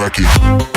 Rock it.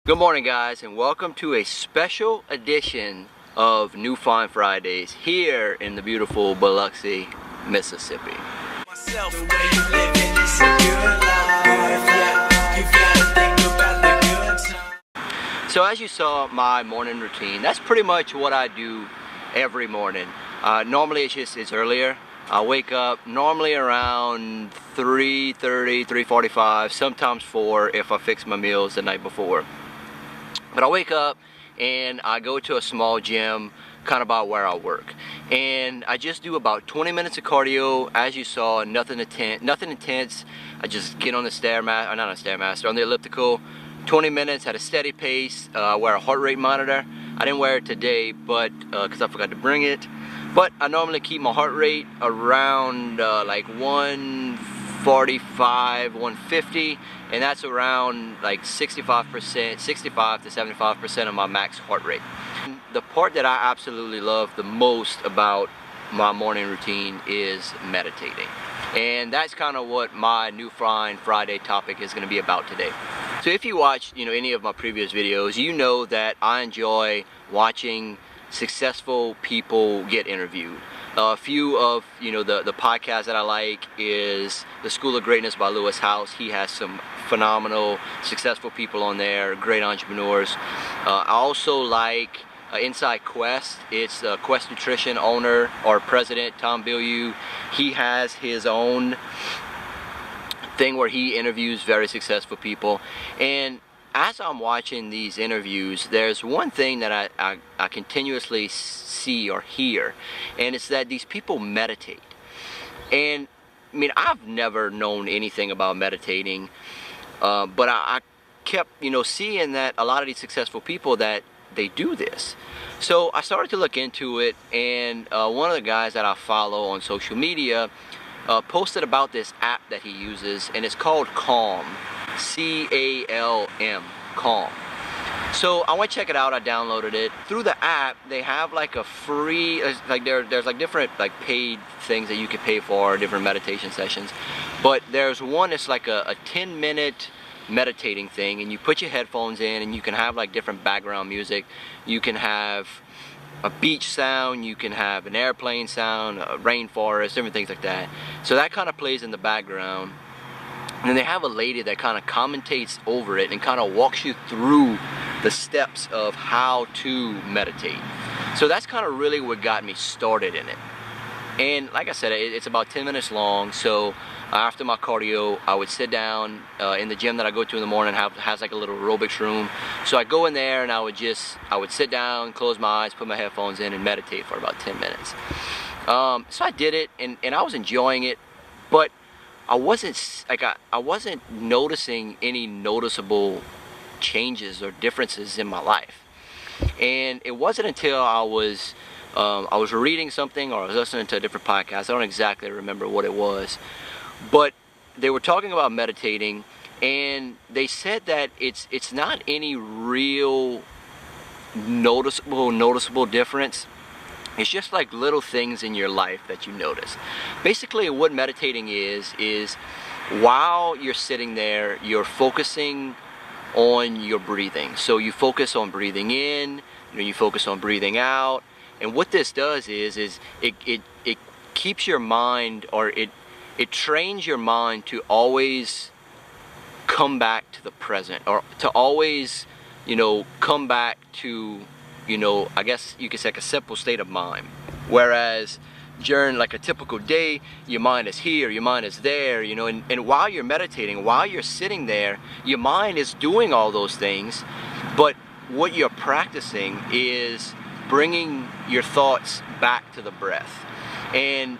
Good morning, guys, and welcome to a special edition of New Find Fridays here in the beautiful Biloxi, Mississippi. So as you saw my morning routine, that's pretty much what I do every morning. Normally it's earlier. I wake up normally around 3:30, 3:45, sometimes 4 if I fix my meals the night before. But I wake up and I go to a small gym kind of by where I work, and I just do about 20 minutes of cardio. As you saw, nothing intense. I just get on the Stairmaster, not on a Stairmaster, on the elliptical, 20 minutes at a steady pace. I wear a heart rate monitor. I didn't wear it today, but because I forgot to bring it. But I normally keep my heart rate around like 145, 150, and that's around like 65%, 65 to 75% of my max heart rate. The part that I absolutely love the most about my morning routine is meditating. And that's kind of what my New Find Friday topic is going to be about today. So if you watched, any of my previous videos, you know that I enjoy watching successful people get interviewed. A few of the podcasts that I like is The School of Greatness by Lewis Howes. He has some phenomenal, successful people on there, great entrepreneurs. I also like Inside Quest. It's Quest Nutrition owner or president Tom Bilyeu. He has his own thing where he interviews very successful people, and as I'm watching these interviews, there's one thing that I continuously see or hear, and it's that these people meditate. And I mean, I've never known anything about meditating, but I kept seeing that a lot of these successful people that they do this. So I started to look into it, and one of the guys that I follow on social media posted about this app that he uses, and it's called Calm. C-A-L-M, Calm. So I went to check it out. I downloaded it. Through the app, they have like a free, there's like different like paid things that you can pay for, different meditation sessions. But there's one that's like a 10-minute meditating thing, and you put your headphones in and you can have like different background music. You can have a beach sound, you can have an airplane sound, a rainforest, different things like that. So that kind of plays in the background. And then they have a lady that kind of commentates over it and kind of walks you through the steps of how to meditate. So that's kind of really what got me started in it. And like I said, it's about 10 minutes long. So after my cardio, I would sit down in the gym that I go to in the morning. Has like a little aerobics room. So I go in there and I would sit down, close my eyes, put my headphones in, and meditate for about 10 minutes. So I did it, and I was enjoying it, but I wasn't noticing any noticeable changes or differences in my life. And it wasn't until I was reading something, or I was listening to a different podcast, I don't exactly remember what it was, but they were talking about meditating, and they said that it's not any real noticeable difference. It's just like little things in your life that you notice. Basically what meditating is while you're sitting there, you're focusing on your breathing. So you focus on breathing in, you focus on breathing out, and what this does is it keeps your mind, or it trains your mind to always come back to the present, or to always, come back to, I guess you could say, like a simple state of mind. Whereas during like a typical day, your mind is here, your mind is there, and while you're meditating, while you're sitting there, your mind is doing all those things, but what you're practicing is bringing your thoughts back to the breath. And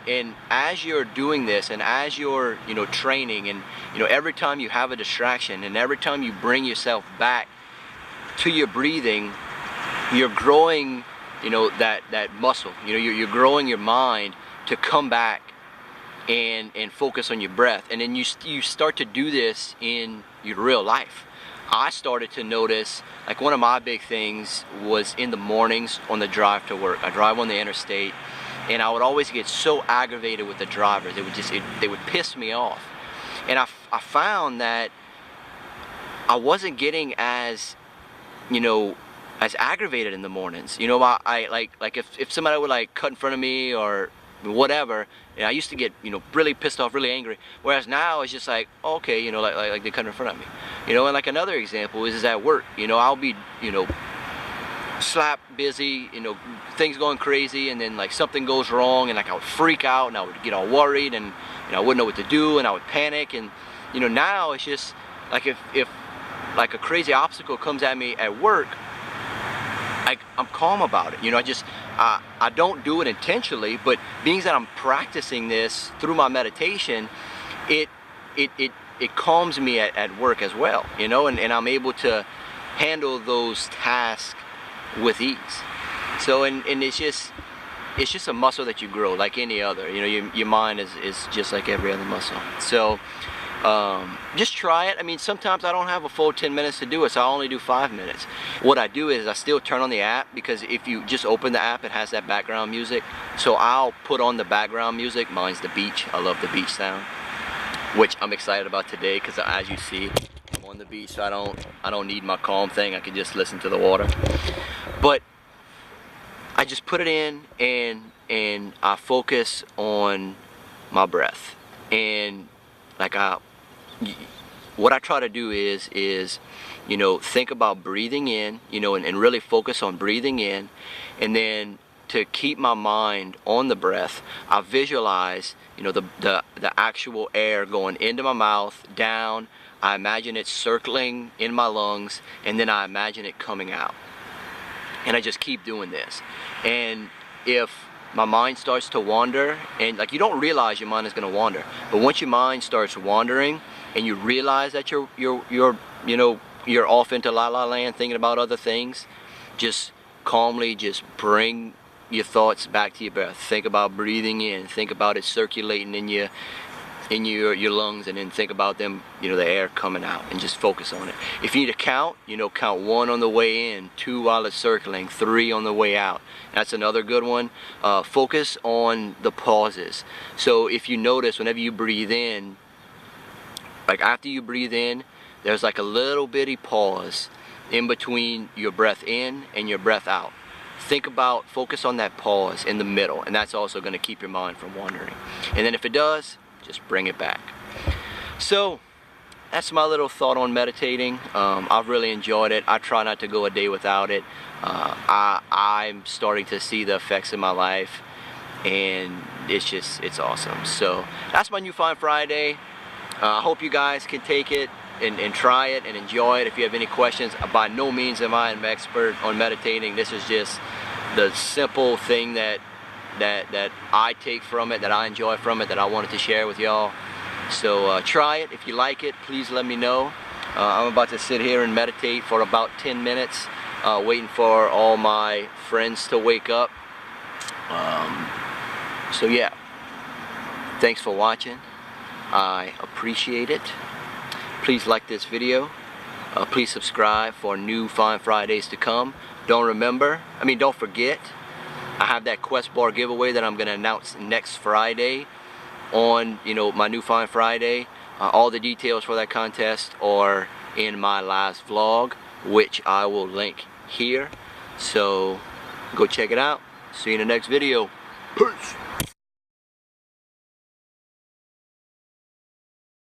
as you're doing this, and as you're training, and every time you have a distraction, and every time you bring yourself back to your breathing, you're growing that muscle. You're growing your mind to come back and focus on your breath. And then you start to do this in your real life. I started to notice, like, one of my big things was in the mornings on the drive to work. I drive on the interstate, and I would always get so aggravated with the drivers. They would piss me off. And I found that I wasn't getting as aggravated in the mornings. I like if somebody would like cut in front of me or whatever, I used to get really pissed off, really angry. Whereas now it's just like, okay, like they cut in front of me. And like another example is at work. I'll be slap busy, things going crazy, and then like something goes wrong, and like I would freak out, and I would get all worried, and I wouldn't know what to do, and I would panic. And now it's just like if like a crazy obstacle comes at me at work, I'm calm about it. I don't do it intentionally, but being that I'm practicing this through my meditation, it calms me at work as well, and I'm able to handle those tasks with ease. So and it's just a muscle that you grow like any other. Your mind is just like every other muscle. So just try it. I mean, sometimes I don't have a full 10 minutes to do it, so I only do 5 minutes. What I do is I still turn on the app, because if you just open the app, it has that background music. So I'll put on the background music. Mine's the beach. I love the beach sound, which I'm excited about today, because as you see, I'm on the beach, so I don't need my calm thing. I can just listen to the water. But I just put it in, and I focus on my breath. And like what I try to do is think about breathing in, and really focus on breathing in, and then to keep my mind on the breath, I visualize the actual air going into my mouth, down. I imagine it circling in my lungs, and then I imagine it coming out. And I just keep doing this. And if my mind starts to wander, and like, you don't realize your mind is going to wander, but once your mind starts wandering and you realize that you're off into la la land thinking about other things, just calmly just bring your thoughts back to your breath. Think about breathing in, think about it circulating in your lungs, and then think about them, the air coming out, and just focus on it. If you need to count, count 1 on the way in, 2 while it's circling, 3 on the way out. That's another good one. Focus on the pauses. So if you notice, whenever you breathe in, like after you breathe in, there's like a little bitty pause in between your breath in and your breath out. Focus on that pause in the middle, and that's also going to keep your mind from wandering. And then if it does, just bring it back. So that's my little thought on meditating. I've really enjoyed it. I try not to go a day without it. I'm starting to see the effects in my life, and it's awesome. So that's my New Find Friday. I hope you guys can take it and try it and enjoy it. If you have any questions, by no means am I an expert on meditating. This is just the simple thing that I take from it, that I enjoy from it, that I wanted to share with y'all. So try it. If you like it, please let me know. I'm about to sit here and meditate for about 10 minutes, waiting for all my friends to wake up. So yeah, thanks for watching. I appreciate it. Please like this video. Please subscribe for new Find Fridays to come. Don't forget, I have that Quest Bar giveaway that I'm going to announce next Friday on, my new Find Friday. All the details for that contest are in my last vlog, which I will link here. So go check it out. See you in the next video. Peace.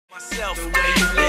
Myself, the way you